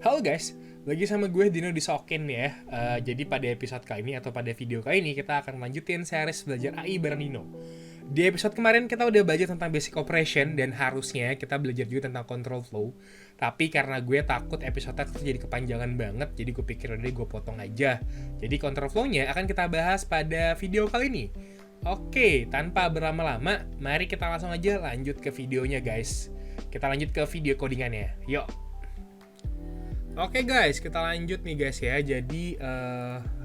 Halo guys, lagi sama gue Dino di Sokin ya. Jadi pada episode kali ini atau pada video kali ini kita akan lanjutin series belajar AI bareng Dino. Di episode kemarin kita udah belajar tentang basic operation dan harusnya kita belajar juga tentang control flow. Tapi karena gue takut episode itu jadi kepanjangan banget, jadi gue pikir udah gue potong aja. Jadi control flow-nya akan kita bahas pada video kali ini. Oke, tanpa berlama-lama, mari kita langsung aja lanjut ke videonya guys. Kita lanjut ke video codingannya. Yuk. Oke guys, kita lanjut nih guys ya. Jadi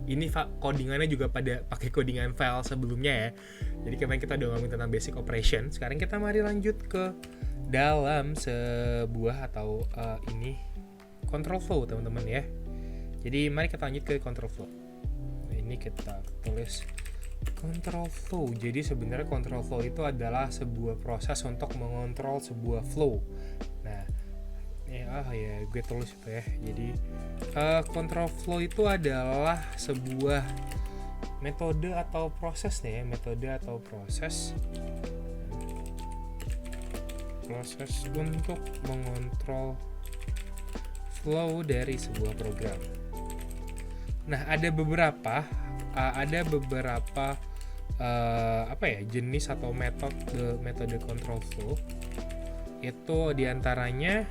ini codingannya juga pada pakai codingan file sebelumnya ya. Jadi kemarin kita udah ngomongin tentang basic operation. Sekarang kita mari lanjut ke dalam sebuah atau ini control flow teman-teman ya. Jadi mari kita lanjut ke control flow. Nah, ini kita tulis control flow. Jadi sebenarnya control flow itu adalah sebuah proses untuk mengontrol sebuah flow. Nah, gue tulis itu ya. Jadi control flow itu adalah sebuah metode atau proses nih ya, metode atau proses untuk mengontrol flow dari sebuah program. Nah, ada beberapa jenis atau metode control flow. Itu diantaranya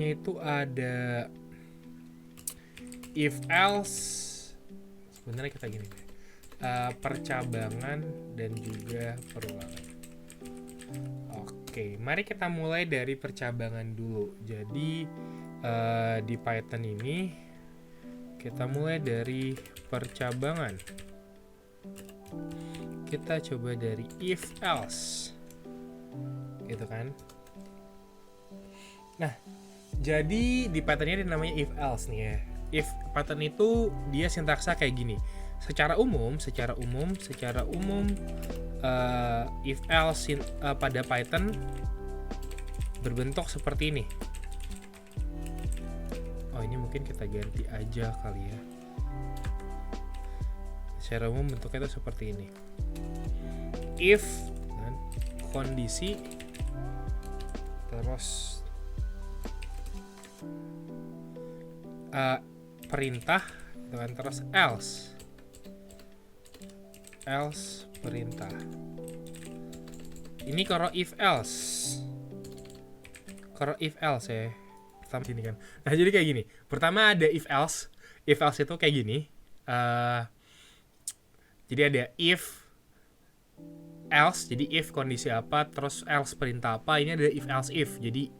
itu ada if else, sebenarnya kita gini deh, percabangan dan juga perulangan. Oke, mari kita mulai dari percabangan dulu. Jadi di Python ini kita mulai dari percabangan. Kita coba dari if else, gitu kan. Nah, jadi di pattern-nya namanya if else nih ya. If pattern itu dia sintaksa kayak gini. Secara umum if else pada Python berbentuk seperti ini. Oh, ini mungkin kita ganti aja kali ya. Secara umum bentuknya itu seperti ini. If kan, kondisi terus perintah gitu kan, terus else perintah. Ini kalau if else ya pertama sini kan. Nah, jadi kayak gini. Pertama ada if else itu kayak gini. Jadi ada if else, jadi if kondisi apa, terus else perintah apa. Ini ada if else if. Jadi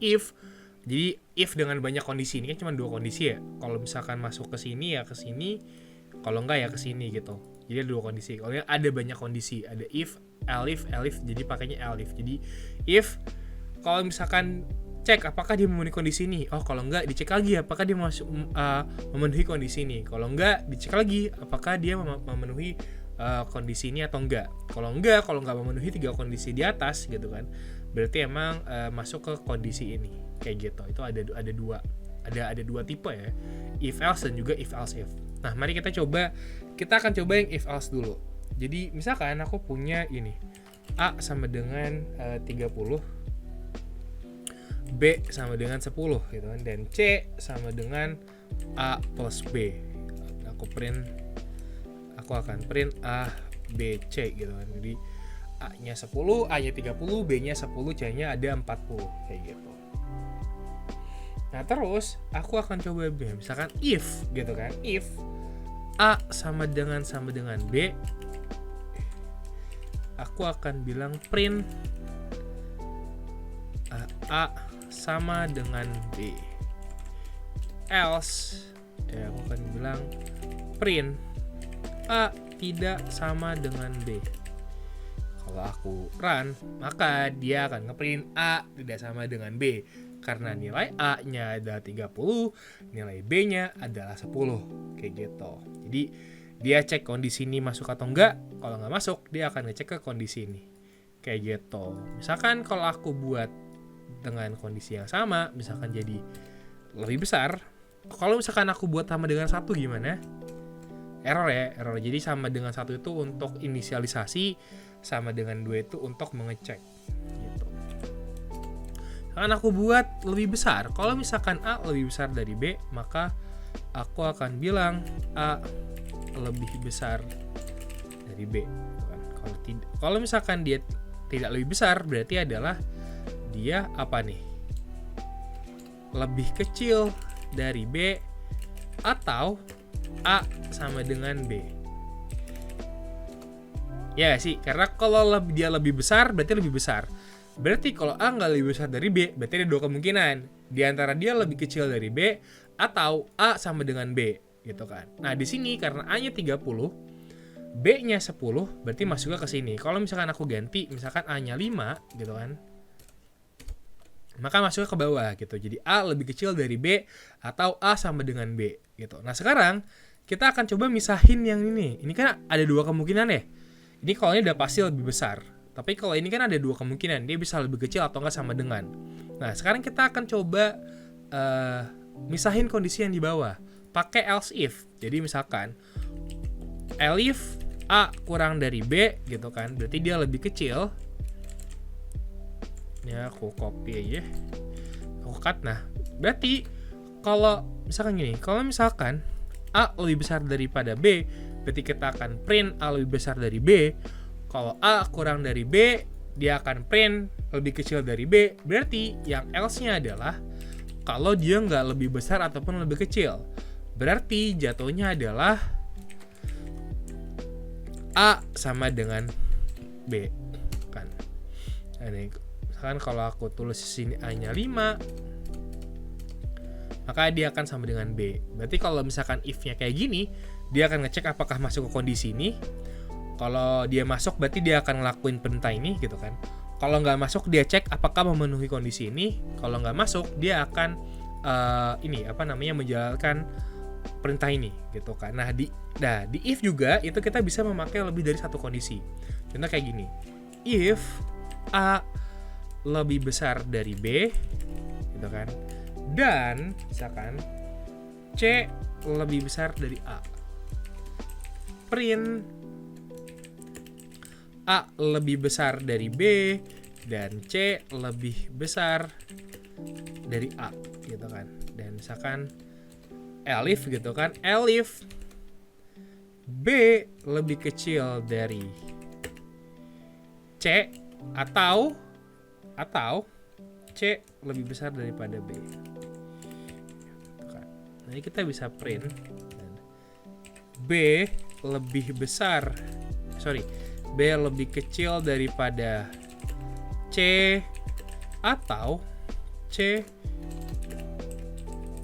if dengan banyak kondisi, ini kan cuma 2 kondisi ya. Kalau misalkan masuk ke sini ya ke sini, kalau enggak ya ke sini gitu. Jadi ada 2 kondisi. Kalau ada banyak kondisi, ada if, elif, jadi pakainya elif. Jadi if kalau misalkan cek apakah dia memenuhi kondisi ini. Oh, kalau enggak dicek lagi apakah dia memenuhi kondisi ini. Kalau enggak dicek lagi apakah dia memenuhi kondisi ini atau enggak. Kalau enggak memenuhi 3 kondisi di atas gitu kan, berarti emang masuk ke kondisi ini kayak gitu. Itu ada dua tipe ya, if else dan juga if else if. Nah, mari kita akan coba yang if else dulu. Jadi misalkan aku punya ini A sama dengan 30, B sama dengan 10 gitu kan, dan C sama dengan A plus B. Aku akan print A, B, C gitu kan. Jadi A-nya 10, A-nya 30, B-nya 10, C-nya ada 40 kayak gitu. Nah, terus aku akan coba B. Misalkan if gitu kan. If A sama dengan B, aku akan bilang print A sama dengan B. Else ya aku akan bilang print A tidak sama dengan B. Kalau aku run, maka dia akan ngeprint A tidak sama dengan B. Karena nilai A-nya adalah 30, nilai B-nya adalah 10. Kayak gitu. Jadi dia cek kondisi ini masuk atau enggak. Kalau nggak masuk, dia akan ngecek ke kondisi ini. Kayak gitu. Misalkan kalau aku buat dengan kondisi yang sama, misalkan jadi lebih besar. Kalau misalkan aku buat sama dengan 1 gimana? Error. Jadi sama dengan 1 itu untuk inisialisasi, sama dengan 2 itu untuk mengecek gitu. Akan aku buat lebih besar. Kalau misalkan A lebih besar dari B, maka aku akan bilang A lebih besar dari B. Kalau misalkan dia tidak lebih besar, berarti adalah dia apa nih? Lebih kecil dari B atau A sama dengan B. Ya sih, karena kalau dia lebih besar, berarti lebih besar. Berarti kalau A nggak lebih besar dari B, berarti ada dua kemungkinan. Di antara dia lebih kecil dari B, atau A sama dengan B, gitu kan. Nah, di sini karena A-nya 30, B-nya 10, berarti masuknya ke sini. Kalau misalkan aku ganti, misalkan A-nya 5, gitu kan, maka masuknya ke bawah, gitu. Jadi A lebih kecil dari B, atau A sama dengan B, gitu. Nah, sekarang kita akan coba misahin yang ini. Ini kan ada dua kemungkinan ya. Ini kalau ini udah pasti lebih besar. Tapi kalau ini kan ada dua kemungkinan, dia bisa lebih kecil atau enggak sama dengan. Nah, sekarang kita akan coba misahin kondisi yang di bawah. Pakai else if. Jadi misalkan if A kurang dari B, gitu kan, berarti dia lebih kecil. Ya, aku copy aja. Aku cut. Nah, berarti kalau misalkan gini, kalau misalkan A lebih besar daripada B, berarti kita akan print A lebih besar dari B. Kalau A kurang dari B, dia akan print lebih kecil dari B. Berarti yang else-nya adalah kalau dia nggak lebih besar ataupun lebih kecil. Berarti jatuhnya adalah A sama dengan B. Kan. Ini, misalkan kalau aku tulis di sini A-nya 5, maka dia akan sama dengan B. Berarti kalau misalkan if-nya kayak gini, dia akan ngecek apakah masuk ke kondisi ini. Kalau dia masuk, berarti dia akan ngelakuin perintah ini, gitu kan. Kalau nggak masuk, dia cek apakah memenuhi kondisi ini. Kalau nggak masuk, dia akan menjalankan perintah ini, gitu kan. Nah, di if juga itu kita bisa memakai lebih dari satu kondisi. Contoh kayak gini. If A lebih besar dari B, gitu kan. Dan misalkan C lebih besar dari A. Print A lebih besar dari B dan C lebih besar dari A, gitu kan. Dan misalkan elif, gitu kan, elif B lebih kecil dari C atau C lebih besar daripada B. Nah, ini kita bisa print B lebih besar, B lebih kecil daripada C atau C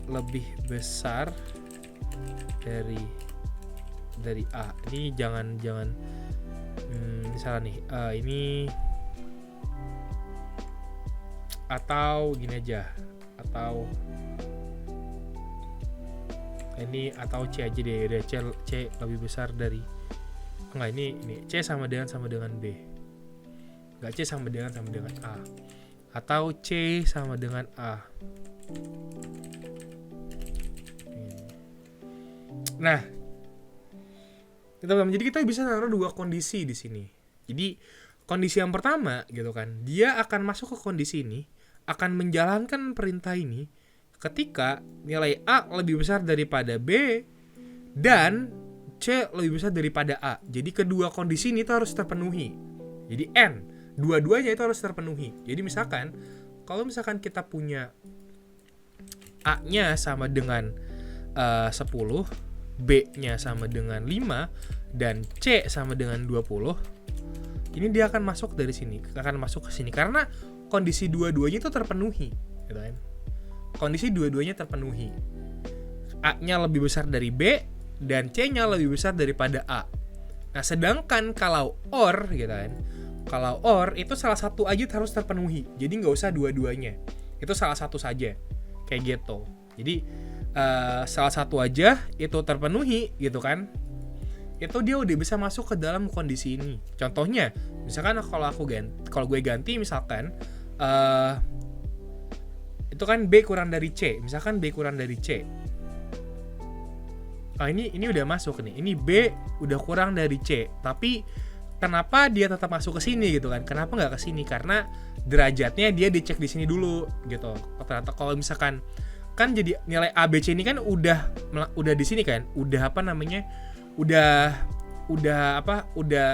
lebih besar dari A. Ini jangan salah nih. Ini atau gini aja, atau ini atau C aja deh. Udah C lebih besar dari, enggak, ini C sama dengan B. Enggak, C sama dengan A. Atau C sama dengan A. Nah, jadi kita bisa naruh dua kondisi di sini. Jadi kondisi yang pertama, gitu kan, dia akan masuk ke kondisi ini, akan menjalankan perintah ini ketika nilai A lebih besar daripada B dan C lebih besar daripada A. Jadi kedua kondisi ini tuh harus terpenuhi. Jadi N, dua-duanya itu harus terpenuhi. Jadi misalkan, kalau misalkan kita punya A-nya sama dengan 10, B-nya sama dengan 5, dan C sama dengan 20, ini dia akan masuk dari sini, akan masuk ke sini karena kondisi dua-duanya itu terpenuhi, gitu kan? Kondisi dua-duanya terpenuhi. A-nya lebih besar dari B dan C-nya lebih besar daripada A. Nah, sedangkan kalau OR, gitu kan, kalau OR itu salah satu aja harus terpenuhi. Jadi nggak usah dua-duanya. Itu salah satu saja. Kayak gitu. Jadi salah satu aja itu terpenuhi, gitu kan. Itu dia udah bisa masuk ke dalam kondisi ini. Contohnya, misalkan kalau gue ganti misalkan itu kan B kurang dari C. Misalkan B kurang dari C. Ini udah masuk nih. Ini B udah kurang dari C. Tapi kenapa dia tetap masuk ke sini gitu kan? Kenapa nggak ke sini? Karena derajatnya dia dicek di sini dulu gitu. Ternyata kalau misalkan kan jadi nilai ABC ini kan udah di sini kan, udah apa namanya, udah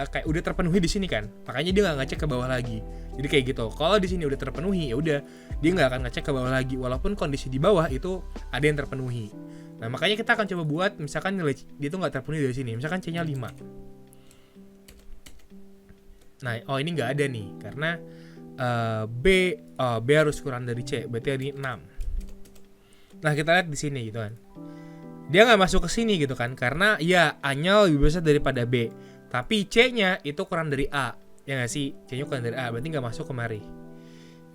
kayak udah terpenuhi di sini kan, makanya dia nggak ngecek ke bawah lagi. Jadi kayak gitu, kalau di sini udah terpenuhi ya udah dia nggak akan ngecek ke bawah lagi walaupun kondisi di bawah itu ada yang terpenuhi. Nah makanya kita akan coba buat misalkan nilai dia itu nggak terpenuhi dari sini, misalkan C-nya 5. Nah ini nggak ada nih karena B harus kurang dari C, berarti ada 6. Nah kita lihat di sini gitu kan, dia nggak masuk ke sini gitu kan, karena ya A-nya lebih besar daripada B, tapi C-nya itu kurang dari A, ya nggak sih? C-nya kurang dari A, berarti nggak masuk kemari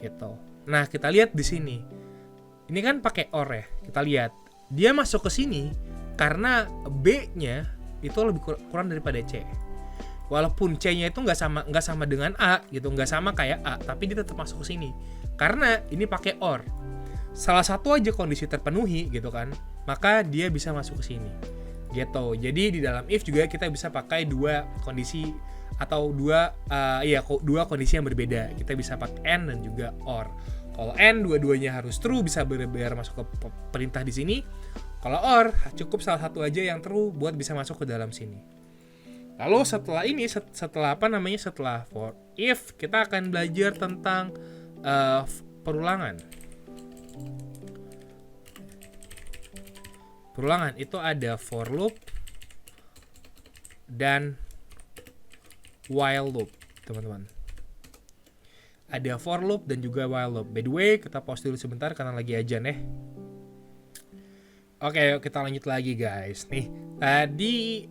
gitu. Nah kita lihat di sini, ini kan pakai OR ya, kita lihat dia masuk ke sini karena B-nya itu lebih kurang daripada C, walaupun C-nya itu nggak sama dengan A gitu, nggak sama kayak A, tapi dia tetap masuk ke sini karena ini pakai OR. Salah satu aja kondisi terpenuhi gitu kan, maka dia bisa masuk ke sini gitu. Jadi di dalam if juga kita bisa pakai dua kondisi atau dua kondisi yang berbeda. Kita bisa pakai and dan juga or. Kalau and dua-duanya harus true, bisa benar-benar masuk ke perintah di sini. Kalau or cukup salah satu aja yang true buat bisa masuk ke dalam sini. Lalu setelah ini, setelah for if, kita akan belajar tentang perulangan. Perulangan itu ada for loop dan while loop, teman-teman. Ada for loop dan juga while loop. By the way, kita pause dulu sebentar karena lagi ajan ya. Oke, kita lanjut lagi guys. Nih, tadi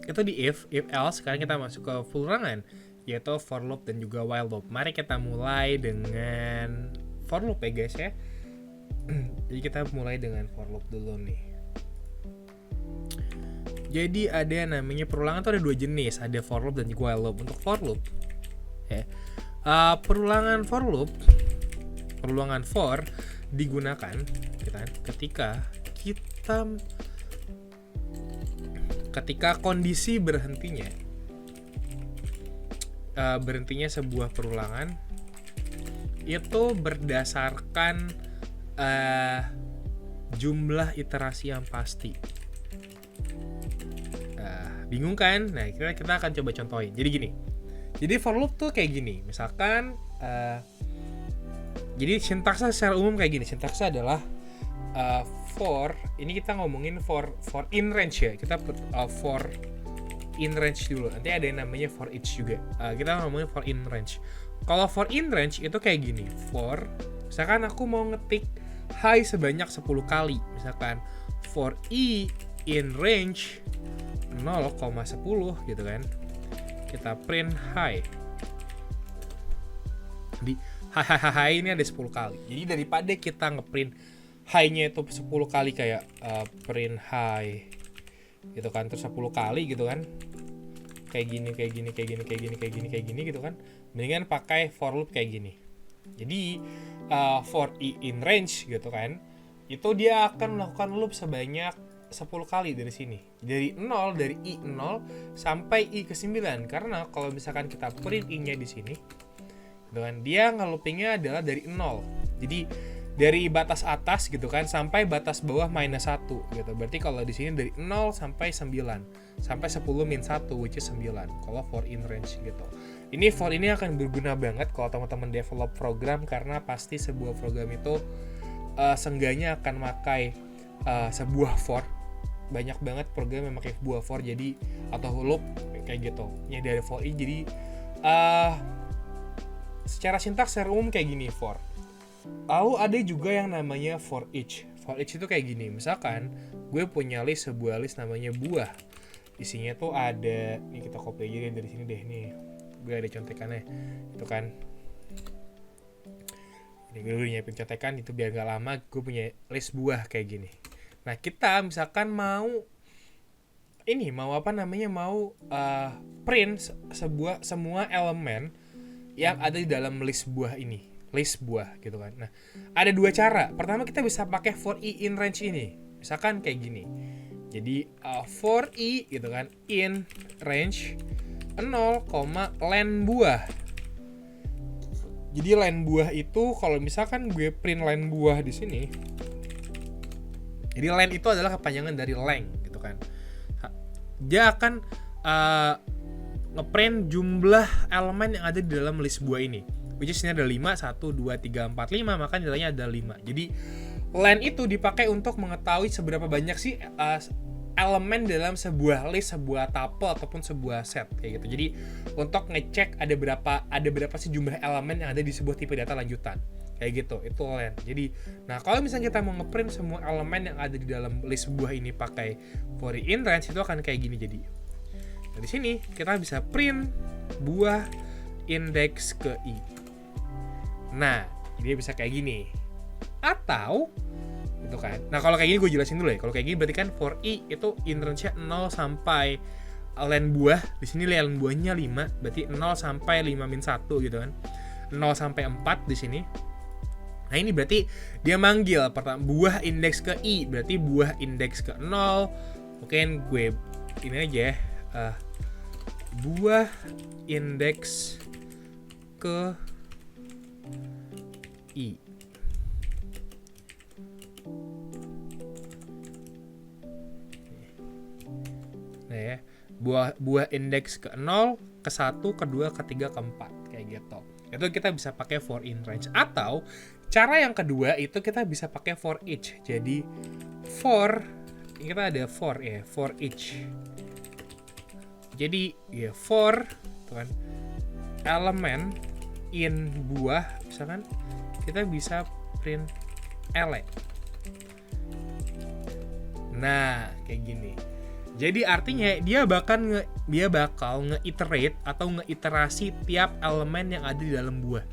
itu di if else. Sekarang kita masuk ke perulangan, yaitu for loop dan juga while loop. Mari kita mulai dengan for loop ya guys ya. Jadi kita mulai dengan for loop dulu nih. Jadi ada yang namanya perulangan tuh ada dua jenis, ada for loop dan juga while loop. Untuk for loop ya, perulangan for digunakan ketika kondisi berhentinya sebuah perulangan itu berdasarkan jumlah iterasi yang pasti. Bingung kan? Nah kita akan coba contohin. Jadi gini, jadi for loop tuh kayak gini. Misalkan jadi sintaksnya secara umum kayak gini. Sintaksnya adalah for, ini kita ngomongin for in range ya. Kita for in range dulu. Nanti ada yang namanya for each juga. Kita ngomongin for in range. Kalau for in range itu kayak gini. For, misalkan aku mau ngetik hi sebanyak 10 kali. Misalkan for i in range 0,10 gitu kan. Kita print hi. Di hi ini ada 10 kali. Jadi daripada kita ngeprint hi-nya itu 10 kali kayak print hi gitu kan, terus 10 kali gitu kan, kayak gini gitu kan, mendingan pakai for loop kayak gini. Jadi for i in range gitu kan, itu dia akan melakukan loop sebanyak 10 kali dari sini, dari i 0 sampai i ke 9. Karena kalau misalkan kita print i-nya di sini gitu kan, dia ngeloopingnya adalah dari 0. Jadi dari batas atas gitu kan sampai batas bawah -1 gitu. Berarti kalau di sini dari 0 sampai 9, sampai 10 min 1 which is 9 kalau for in range gitu. Ini for ini akan berguna banget kalau teman-teman develop program, karena pasti sebuah program itu seenggaknya akan pakai sebuah for. Banyak banget program yang pakai sebuah for jadi atau loop kayak gitu. Ini dari for i jadi secara sintaks secara umum kayak gini for. Lalu ada juga yang namanya for each. For each itu kayak gini. Misalkan gue punya sebuah list namanya buah. Isinya tuh ada, nih kita copy aja dari sini deh nih. Gue ada contekannya. Itu kan. Ini gue udah nyiapin contekan itu biar gak lama. Gue punya list buah kayak gini. Nah kita misalkan mau print semua elemen yang ada di dalam list buah ini. List buah gitu kan. Nah, ada dua cara. Pertama kita bisa pakai for i in range ini. Misalkan kayak gini. Jadi for i gitu kan in range len buah. Jadi len buah itu kalau misalkan gue print len buah di sini, jadi len itu adalah kepanjangan dari length gitu kan. Dia akan ngeprint jumlah elemen yang ada di dalam list buah ini. Which is ini ada 5, 1, 2, 3, 4, 5, maka nilainya ada 5. Jadi len itu dipakai untuk mengetahui seberapa banyak sih elemen dalam sebuah list, sebuah tuple ataupun sebuah set kayak gitu. Jadi untuk ngecek ada berapa sih jumlah elemen yang ada di sebuah tipe data lanjutan kayak gitu. Itu len. Jadi nah kalau misalnya kita mau ngeprint semua elemen yang ada di dalam list buah ini pakai for in range, itu akan kayak gini. Jadi nah, di sini kita bisa print buah indeks ke i. Nah dia bisa kayak gini atau gitu kan. Nah kalau kayak gini gue jelasin dulu ya. Kalau kayak gini berarti kan for i itu in range-nya 0 sampai len buah. Di sini len buahnya 5, berarti 0 sampai 5 min 1 gitu kan. 0 sampai 4 di sini. Nah ini berarti dia manggil pertama buah indeks ke i, berarti buah indeks ke 0. Mungkin gue ini aja buah indeks ke i. Nah ya, buah indeks ke 0, ke 1, ke 2, ke 3, ke 4 kayak gitu. Itu kita bisa pakai for in range. Atau cara yang kedua itu kita bisa pakai for each. Jadi for kita ada for ya, for each. Jadi ya for kan elemen in buah misalkan kita bisa print ele. Nah, kayak gini. Jadi artinya dia bakal nge-iterate atau nge-iterasi tiap elemen yang ada di dalam buah.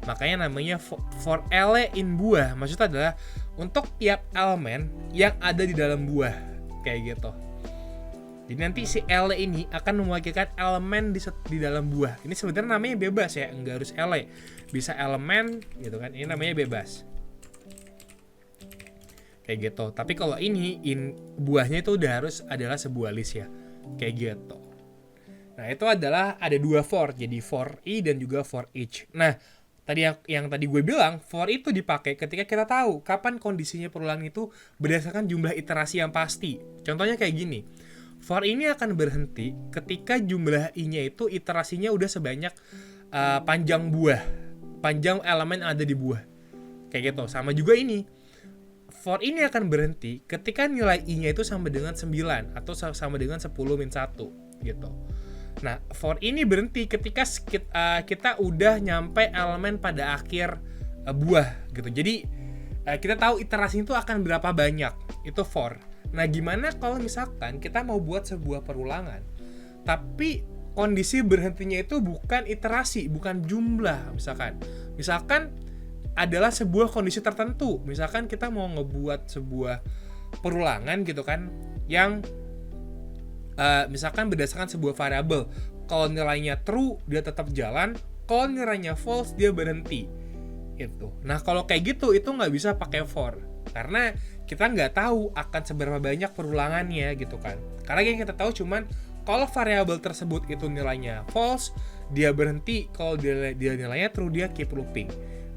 Makanya namanya for ele in buah. Maksudnya adalah untuk tiap elemen yang ada di dalam buah. Kayak gitu. Jadi nanti si ele ini akan mewakilkan elemen di dalam buah. Ini sebenarnya namanya bebas ya, enggak harus ele. Bisa elemen gitu kan. Ini namanya bebas. Kayak gitu. Tapi kalau ini buahnya itu udah harus adalah sebuah list ya. Kayak gitu. Nah, itu adalah ada dua for. Jadi for i dan juga for each. Nah, tadi yang tadi gue bilang, for itu dipakai ketika kita tahu kapan kondisinya perulangan itu berdasarkan jumlah iterasi yang pasti. Contohnya kayak gini. For ini akan berhenti ketika jumlah i-nya itu iterasinya udah sebanyak panjang buah. Panjang elemen yang ada di buah. Kayak gitu. Sama juga ini. For ini akan berhenti ketika nilai i-nya itu sama dengan 9 atau sama dengan 10 min 1 gitu. Nah, for ini berhenti ketika kita udah nyampe elemen pada akhir buah gitu. Jadi kita tahu iterasi itu akan berapa banyak. Itu for. Nah, gimana kalau misalkan kita mau buat sebuah perulangan tapi kondisi berhentinya itu bukan iterasi, bukan jumlah misalkan adalah sebuah kondisi tertentu. Misalkan kita mau ngebuat sebuah perulangan gitu kan, yang misalkan berdasarkan sebuah variabel. Kalau nilainya true, dia tetap jalan. Kalau nilainya false, dia berhenti. Gitu. Nah, kalau kayak gitu, itu nggak bisa pakai for. Karena kita nggak tahu akan seberapa banyak perulangannya gitu kan. Karena yang kita tahu cuman kalau variabel tersebut itu nilainya false, dia berhenti. Kalau dia nilainya true, dia keep looping.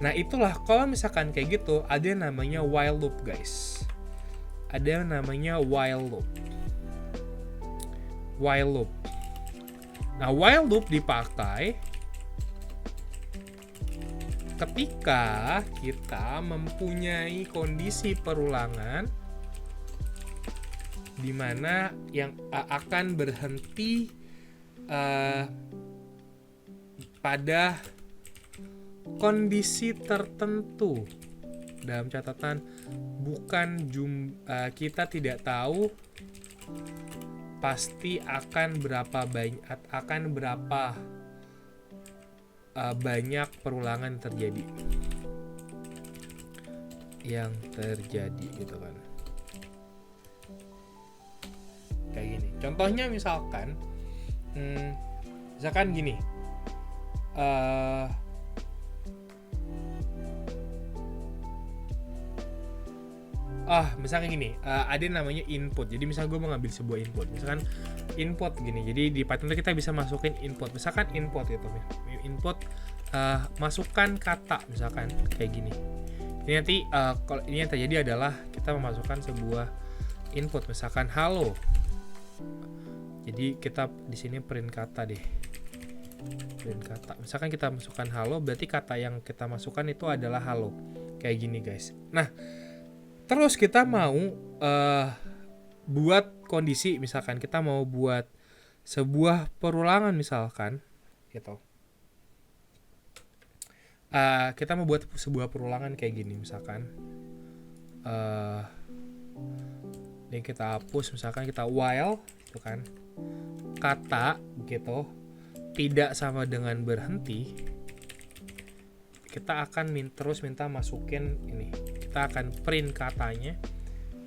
Nah itulah kalau misalkan kayak gitu ada yang namanya while loop guys. Ada yang namanya while loop. While loop. Nah while loop dipakai ketika kita mempunyai kondisi perulangan di mana yang akan berhenti pada kondisi tertentu. Dalam catatan bukan kita tidak tahu pasti akan berapa banyak perulangan yang terjadi gitu kan. Kayak gini. Contohnya misalkan gini. misalnya gini, ada namanya input. Jadi misalnya gue mau ngambil sebuah input, misalkan input gini. Jadi di Python itu kita bisa masukin input. Misalkan input gitu, input masukkan kata, misalkan kayak gini. Ini nanti kalau ini yang terjadi adalah kita memasukkan sebuah input, misalkan halo. Jadi kita di sini print kata deh. Print kata. Misalkan kita masukkan halo, berarti kata yang kita masukkan itu adalah halo. Kayak gini, guys. Nah, terus kita mau buat kondisi, misalkan kita mau buat sebuah perulangan misalkan gitu. Kita mau buat sebuah perulangan kayak gini misalkan. Ini kita hapus, misalkan kita while gitu kan. Kata gitu tidak sama dengan berhenti. Kita akan terus minta masukin ini. Kita akan print katanya.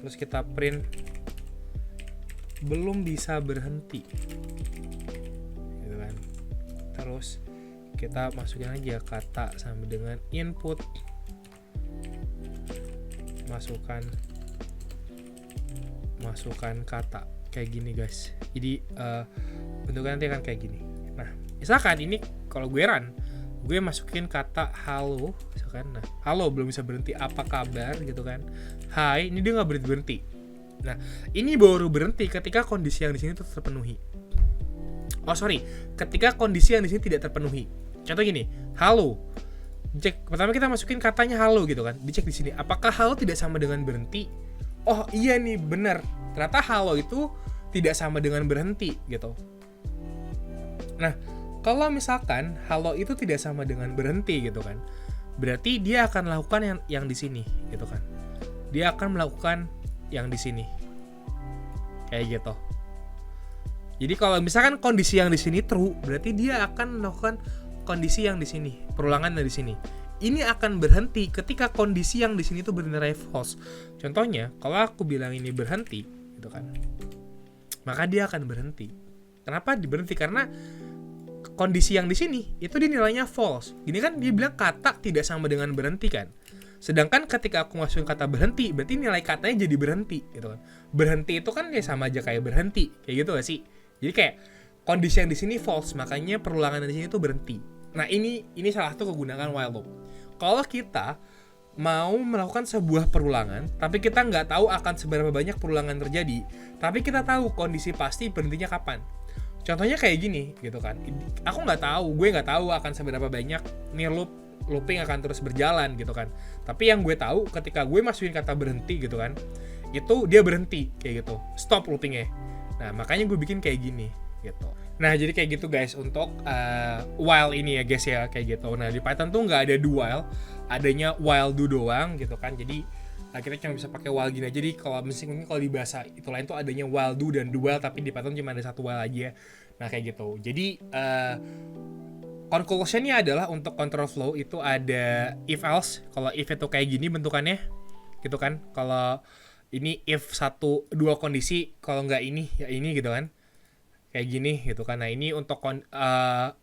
Terus kita print belum bisa berhenti. Gitu kan. Terus kita masukin aja kata sama dengan input. Masukkan kata kayak gini, guys. Jadi bentuknya nanti akan kayak gini. Nah, misalkan ini kalau gue run, gue masukin kata halo misalkan. Nah, halo belum bisa berhenti, apa kabar gitu kan. Hai, ini dia nggak berhenti. Nah, ini baru berhenti ketika kondisi yang di sini tuh terpenuhi. Ketika kondisi yang di sini tidak terpenuhi. Contoh gini, halo. Cek, pertama kita masukin katanya halo gitu kan. Dicek di sini, apakah halo tidak sama dengan berhenti? Oh iya nih, benar. Ternyata halo itu tidak sama dengan berhenti gitu. Nah, kalau misalkan halo itu tidak sama dengan berhenti gitu kan, berarti dia akan melakukan yang di sini gitu kan. Dia akan melakukan yang di sini. Kayak gitu. Jadi kalau misalkan kondisi yang di sini true, berarti dia akan melakukan kondisi yang di sini, perulangan dari sini. Ini akan berhenti ketika kondisi yang di sini tuh benar-benar false. Contohnya, kalau aku bilang ini berhenti gitu kan, maka dia akan berhenti. Kenapa berhenti? Karena kondisi yang di sini itu dia nilainya false. Gini kan dia bilang kata tidak sama dengan berhenti kan. Sedangkan ketika aku masukin kata berhenti, berarti nilai katanya jadi berhenti gitu kan. Berhenti itu kan ya sama aja kayak berhenti, kayak gitu gak sih? Jadi kayak kondisi yang di sini false, makanya perulangan di sini tuh berhenti. Nah, ini salah satu kegunaan while loop. Kalau kita mau melakukan sebuah perulangan, tapi kita nggak tahu akan seberapa banyak perulangan terjadi, tapi kita tahu kondisi pasti berhentinya kapan. Contohnya kayak gini gitu kan. Gue nggak tahu akan seberapa banyak nih looping akan terus berjalan gitu kan. Tapi yang gue tahu ketika gue masukin kata berhenti gitu kan, itu dia berhenti kayak gitu, stop loopingnya. Nah, makanya gue bikin kayak gini gitu. Nah, jadi kayak gitu guys untuk while ini ya guys ya, kayak gitu. Nah, di Python tuh nggak ada do while, adanya while do doang gitu kan. Jadi kita cuma bisa pakai while gini aja. Jadi kalau mungkin kalau di bahasa itu lain tuh adanya while do dan do while, tapi di Python cuma ada satu while aja. Nah, kayak gitu. Jadi conclusion-nya adalah untuk control flow itu ada if else. Kalau if itu kayak gini bentukannya gitu kan. Kalau ini if 1 2 kondisi, kalau nggak ini ya ini gitu kan. Kayak gini gitu kan. Nah, ini untuk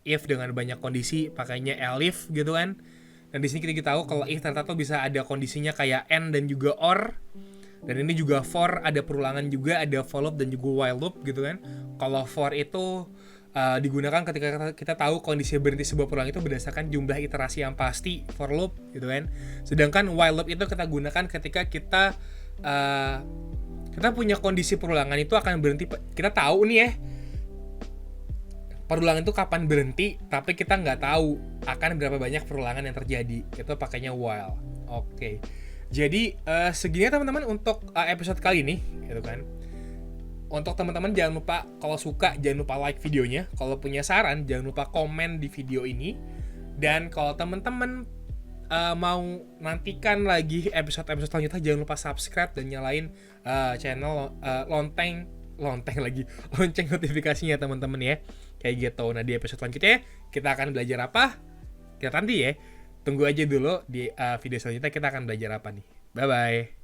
if dengan banyak kondisi pakainya elif gitu kan. Dan di sini kita tahu kalau if ternyata tuh bisa ada kondisinya kayak and dan juga or. Dan ini juga for, ada perulangan juga, ada for loop dan juga while loop gitu kan. Kalau for itu digunakan ketika kita tahu kondisi berhenti sebuah perulangan itu berdasarkan jumlah iterasi yang pasti, for loop gitu kan. Sedangkan while loop itu kita gunakan ketika kita punya kondisi perulangan itu akan berhenti. Kita tahu nih ya, perulangan itu kapan berhenti, tapi kita nggak tahu akan berapa banyak perulangan yang terjadi. Itu pakainya while. Oke. Jadi segini teman-teman untuk episode kali ini, gitu kan. Untuk teman-teman jangan lupa kalau suka jangan lupa like videonya. Kalau punya saran jangan lupa komen di video ini. Dan kalau teman-teman mau nantikan lagi episode-episode selanjutnya, jangan lupa subscribe dan nyalain channel lonceng notifikasinya teman-teman ya. Kayak gitu. Nah, di episode selanjutnya kita akan belajar apa? Kita nanti ya. Tunggu aja dulu di video selanjutnya kita akan belajar apa nih. Bye-bye.